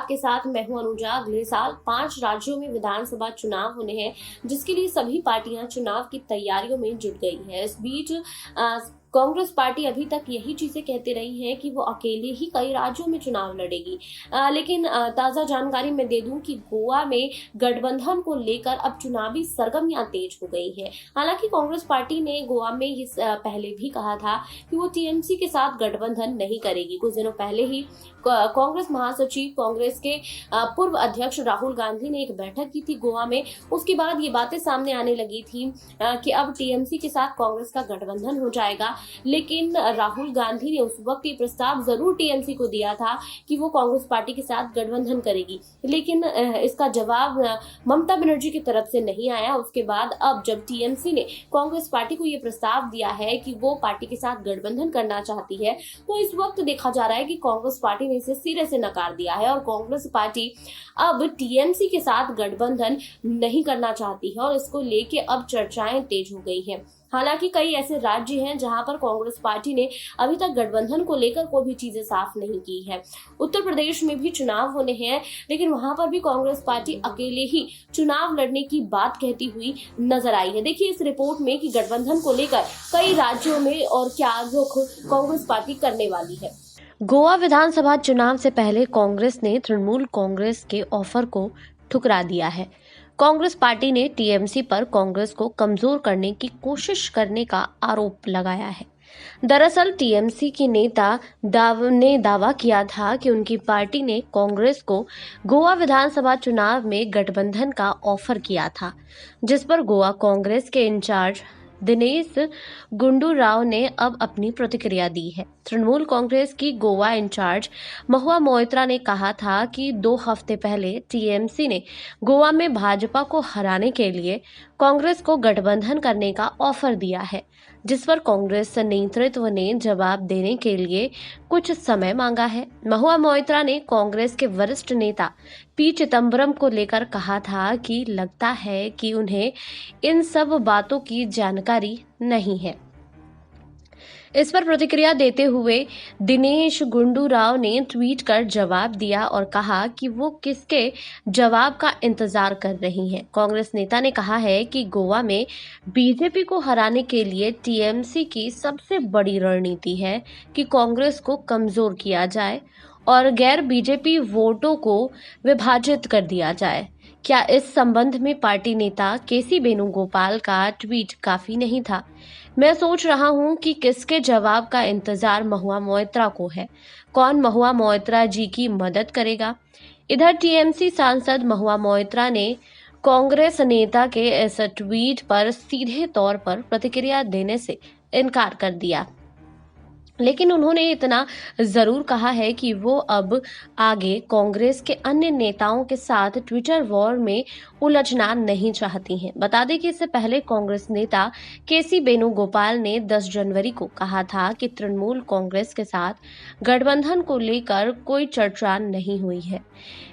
आपके साथ मैं हूं अनुजा। अगले साल 5 राज्यों में विधानसभा चुनाव होने हैं, जिसके लिए सभी पार्टियां चुनाव की तैयारियों में जुट गई है। इस बीच कांग्रेस पार्टी अभी तक यही चीजें कहते रही है कि वो अकेले ही कई राज्यों में चुनाव लड़ेगी। लेकिन ताजा जानकारी मैं दे दूं कि गोवा में गठबंधन को लेकर अब चुनावी सरगर्मियां तेज हो गई है। हालांकि कांग्रेस पार्टी ने गोवा में इस पहले भी कहा था कि वो टीएमसी के साथ गठबंधन नहीं करेगी। कुछ दिनों पहले ही कांग्रेस महासचिव, कांग्रेस के पूर्व अध्यक्ष राहुल गांधी ने एक बैठक की थी गोवा में। उसके बाद ये बातें सामने आने लगी थी कि अब टीएमसी के साथ कांग्रेस का गठबंधन हो जाएगा। लेकिन राहुल गांधी ने उस वक्त ये प्रस्ताव जरूर टीएमसी को दिया था कि वो कांग्रेस पार्टी के साथ गठबंधन करेगी, लेकिन इसका जवाब ममता बनर्जी की तरफ से नहीं आया। उसके बाद अब जब टीएमसी ने कांग्रेस पार्टी को ये प्रस्ताव दिया है कि वो पार्टी के साथ गठबंधन करना चाहती है, तो इस वक्त देखा जा रहा है कि कांग्रेस पार्टी ने इसे सिरे से नकार दिया है और कांग्रेस पार्टी अब टीएमसी के साथ गठबंधन नहीं करना चाहती है और इसको लेके अब चर्चाएं तेज हो गई हैं। हालांकि कई ऐसे राज्य हैं जहां पर कांग्रेस पार्टी ने अभी तक गठबंधन को लेकर कोई भी चीजें साफ नहीं की है। उत्तर प्रदेश में भी चुनाव होने हैं, लेकिन वहां पर भी कांग्रेस पार्टी अकेले ही चुनाव लड़ने की बात कहती हुई नजर आई है। देखिए इस रिपोर्ट में कि गठबंधन को लेकर कई राज्यों में और क्या रुख कांग्रेस पार्टी करने वाली है। गोवा विधानसभा चुनाव से पहले कांग्रेस ने तृणमूल कांग्रेस के ऑफर को ठुकरा दिया है। कांग्रेस पार्टी ने टीएमसी पर कांग्रेस को कमजोर करने की कोशिश करने का आरोप लगाया है। दरअसल टीएमसी की नेता ने दावा किया था कि उनकी पार्टी ने कांग्रेस को गोवा विधानसभा चुनाव में गठबंधन का ऑफर किया था, जिस पर गोवा कांग्रेस के इंचार्ज दिनेश गुंडू राव ने अब अपनी प्रतिक्रिया दी है। तृणमूल कांग्रेस की गोवा इंचार्ज महुआ मोइत्रा ने कहा था कि 2 हफ्ते पहले टीएमसी ने गोवा में भाजपा को हराने के लिए कांग्रेस को गठबंधन करने का ऑफर दिया है, जिस पर कांग्रेस नेतृत्व ने जवाब देने के लिए कुछ समय मांगा है। महुआ मोइत्रा ने कांग्रेस के वरिष्ठ नेता पी चिदम्बरम को लेकर कहा था कि लगता है कि उन्हें इन सब बातों की जानकारी नहीं है। इस पर प्रतिक्रिया देते हुए दिनेश गुंडू-राव ने ट्वीट कर जवाब दिया और कहा कि वो किसके जवाब का इंतजार कर रही हैं। कांग्रेस नेता ने कहा है कि गोवा में बीजेपी को हराने के लिए टीएमसी की सबसे बड़ी रणनीति है कि कांग्रेस को कमजोर किया जाए और गैर बीजेपी वोटों को विभाजित कर दिया जाए। क्या इस संबंध में पार्टी नेता केसी वेणुगोपाल का ट्वीट काफी नहीं था? मैं सोच रहा हूं कि किसके जवाब का इंतजार महुआ मोइत्रा को है। कौन महुआ मोइत्रा जी की मदद करेगा? इधर टीएमसी सांसद महुआ मोइत्रा ने कांग्रेस नेता के इस ट्वीट पर सीधे तौर पर प्रतिक्रिया देने से इनकार कर दिया, लेकिन उन्होंने इतना जरूर कहा है कि वो अब आगे कांग्रेस के अन्य नेताओं के साथ ट्विटर वॉर में उलझना नहीं चाहती हैं। बता दें कि इससे पहले कांग्रेस नेता केसी वेणुगोपाल ने 10 जनवरी को कहा था कि तृणमूल कांग्रेस के साथ गठबंधन को लेकर कोई चर्चा नहीं हुई है।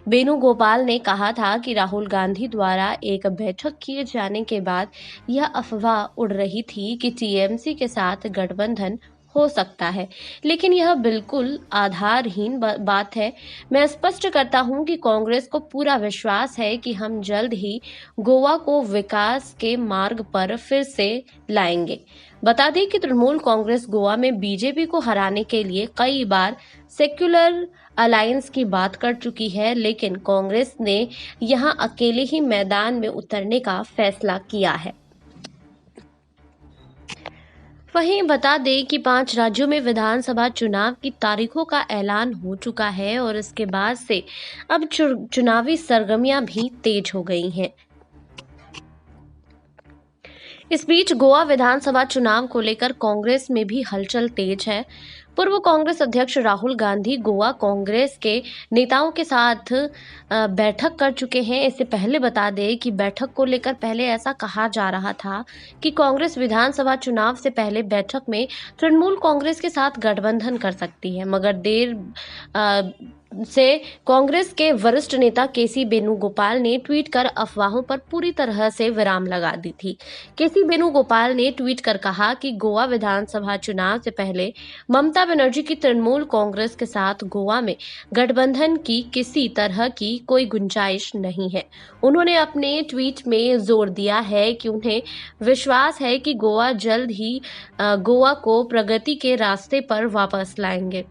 वेणुगोपाल ने कहा था कि राहुल गांधी द्वारा एक बैठक किए जाने के बाद यह अफवाह उड़ रही थी कि टीएमसी के साथ गठबंधन हो सकता है, लेकिन यह बिल्कुल आधारहीन बात है। मैं स्पष्ट करता हूं कि कांग्रेस को पूरा विश्वास है कि हम जल्द ही गोवा को विकास के मार्ग पर फिर से लाएंगे। बता दें कि तृणमूल कांग्रेस गोवा में बीजेपी को हराने के लिए कई बार सेक्युलर अलायंस की बात कर चुकी है, लेकिन कांग्रेस ने यहां अकेले ही मैदान में उतरने का फैसला किया है। वहीं बता दें कि 5 राज्यों में विधानसभा चुनाव की तारीखों का ऐलान हो चुका है और इसके बाद से अब चुनावी सरगर्मियां भी तेज हो गई हैं। इस बीच गोवा विधानसभा चुनाव को लेकर कांग्रेस में भी हलचल तेज है। पूर्व कांग्रेस अध्यक्ष राहुल गांधी गोवा कांग्रेस के नेताओं के साथ बैठक कर चुके हैं। इससे पहले बता दें कि बैठक को लेकर पहले ऐसा कहा जा रहा था कि कांग्रेस विधानसभा चुनाव से पहले बैठक में तृणमूल कांग्रेस के साथ गठबंधन कर सकती है, मगर से कांग्रेस के वरिष्ठ नेता केसी वेणुगोपाल ने ट्वीट कर अफवाहों पर पूरी तरह से विराम लगा दी थी। केसी वेणुगोपाल ने ट्वीट कर कहा कि गोवा विधानसभा चुनाव से पहले ममता बनर्जी की तृणमूल कांग्रेस के साथ गोवा में गठबंधन की किसी तरह की कोई गुंजाइश नहीं है। उन्होंने अपने ट्वीट में जोर दिया है कि उन्हें विश्वास है कि गोवा जल्द ही गोवा को प्रगति के रास्ते पर वापस लाएंगे।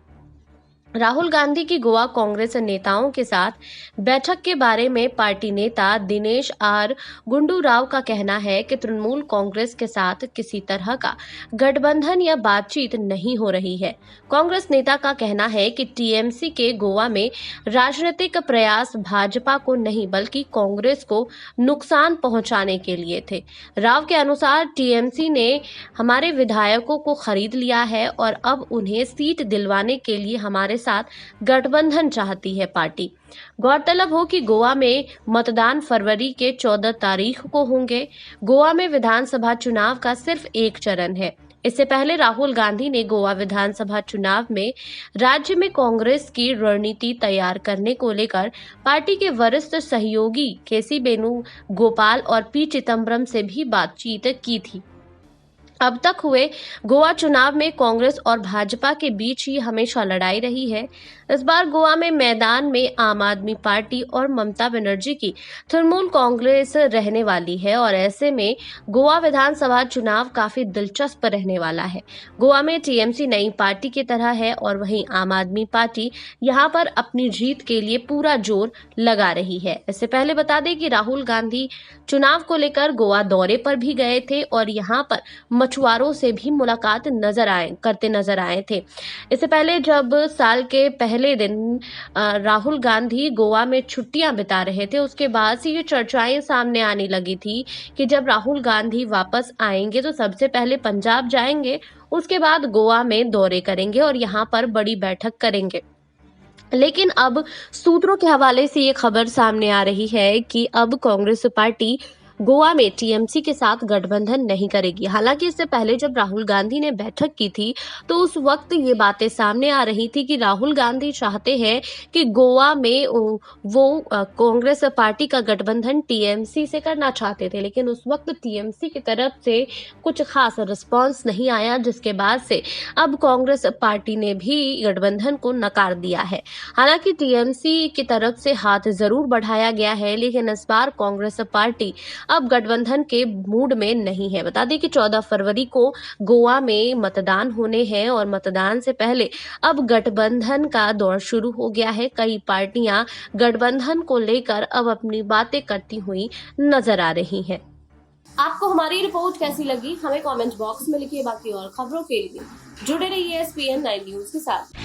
राहुल गांधी की गोवा कांग्रेस नेताओं के साथ बैठक के बारे में पार्टी नेता दिनेश आर गुंडू राव का कहना है कि तृणमूल कांग्रेस के साथ किसी तरह का गठबंधन या बातचीत नहीं हो रही है। कांग्रेस नेता का कहना है कि टीएमसी के गोवा में राजनीतिक प्रयास भाजपा को नहीं बल्कि कांग्रेस को नुकसान पहुंचाने के लिए थे। राव के अनुसार टीएमसी ने हमारे विधायकों को खरीद लिया है और अब उन्हें सीट दिलवाने के लिए हमारे साथ गठबंधन चाहती है पार्टी। गौरतलब हो कि गोवा में मतदान फरवरी के 14 तारीख को होंगे। गोवा में विधानसभा चुनाव का सिर्फ एक चरण है। इससे पहले राहुल गांधी ने गोवा विधानसभा चुनाव में राज्य में कांग्रेस की रणनीति तैयार करने को लेकर पार्टी के वरिष्ठ सहयोगी केसी वेणुगोपाल और पी चिदम्बरम से भी बातचीत की थी। अब तक हुए गोवा चुनाव में कांग्रेस और भाजपा के बीच ही हमेशा लड़ाई रही है। इस बार गोवा में मैदान में आम आदमी पार्टी और ममता बनर्जी की तृणमूल कांग्रेस रहने वाली है और ऐसे में गोवा विधानसभा चुनाव काफी दिलचस्प रहने वाला है। गोवा में टीएमसी नई पार्टी की तरह है और वहीं आम आदमी पार्टी यहां पर अपनी जीत के लिए पूरा जोर लगा रही है। इससे पहले बता दें कि राहुल गांधी चुनाव को लेकर गोवा दौरे पर भी गए थे और यहां पर मछुआरों से भी मुलाकात करते नजर आए थे। इससे पहले जब साल के पहले दिन राहुल गांधी गोवा में छुट्टियां बिता रहे थे, उसके बाद से ये चर्चाएं सामने आने लगी थी कि जब राहुल गांधी वापस आएंगे तो सबसे पहले पंजाब जाएंगे, उसके बाद गोवा में दौरे करेंगे और यहां पर बड़ी बैठक करेंगे। लेकिन अब सूत्रों के हवाले से ये खबर सामने आ रही है कि अब कांग्रेस पार्टी गोवा में टीएमसी के साथ गठबंधन नहीं करेगी। हालांकि इससे पहले जब राहुल गांधी ने बैठक की थी तो उस वक्त ये बातें सामने आ रही थी कि राहुल गांधी चाहते हैं कि गोवा में वो कांग्रेस पार्टी का गठबंधन टीएमसी से करना चाहते थे, लेकिन उस वक्त टीएमसी की तरफ से कुछ खास रिस्पांस नहीं आया, जिसके बाद से अब कांग्रेस पार्टी ने भी गठबंधन को नकार दिया है। हालांकि टीएमसी की तरफ से हाथ जरूर बढ़ाया गया है, लेकिन इस बार कांग्रेस पार्टी अब गठबंधन के मूड में नहीं है। बता दें कि 14 फरवरी को गोवा में मतदान होने हैं और मतदान से पहले अब गठबंधन का दौर शुरू हो गया है। कई पार्टियां गठबंधन को लेकर अब अपनी बातें करती हुई नजर आ रही हैं। आपको हमारी रिपोर्ट कैसी लगी हमें कमेंट बॉक्स में लिखिए। बाकी और खबरों के लिए जुड़े रहिए SPN 9 न्यूज के साथ।